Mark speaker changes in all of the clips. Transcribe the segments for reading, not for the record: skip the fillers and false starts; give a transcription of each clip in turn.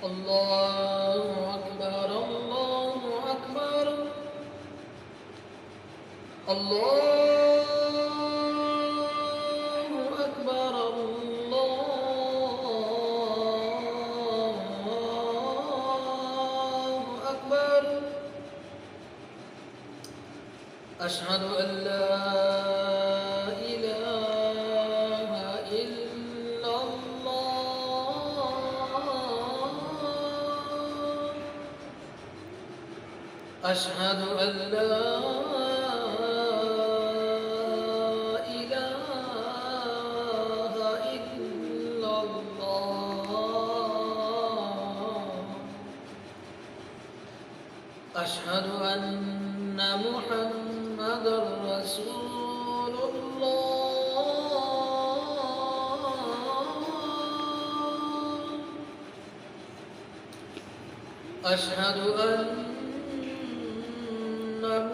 Speaker 1: الله أكبر الله أكبر الله أكبر الله أكبر. أشهد أن لا إله إلا الله. أشهد أن لا إله إلا الله. أشهد أن محمدًا رسول الله. أشهد أن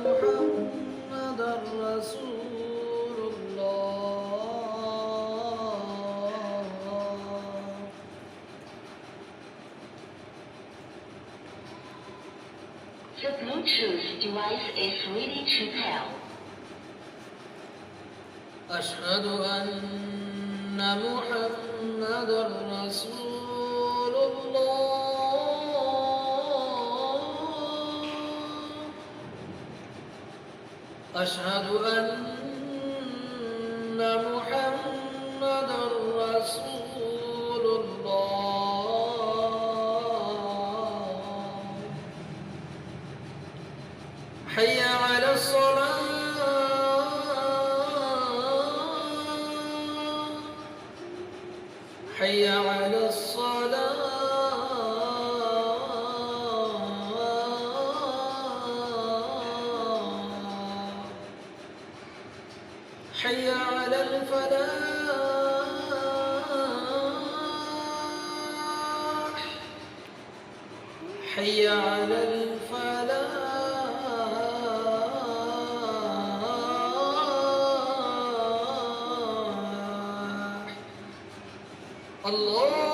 Speaker 1: محمدًا رسول الله.
Speaker 2: The Bluetooth device is ready to pair.
Speaker 1: أشهد أن محمدًا رسول الله. أشهد أن محمدًا رسول الله. حي على الصلاة. حي على الصلاة. حي على الفلاح. حي على الفلاح. الله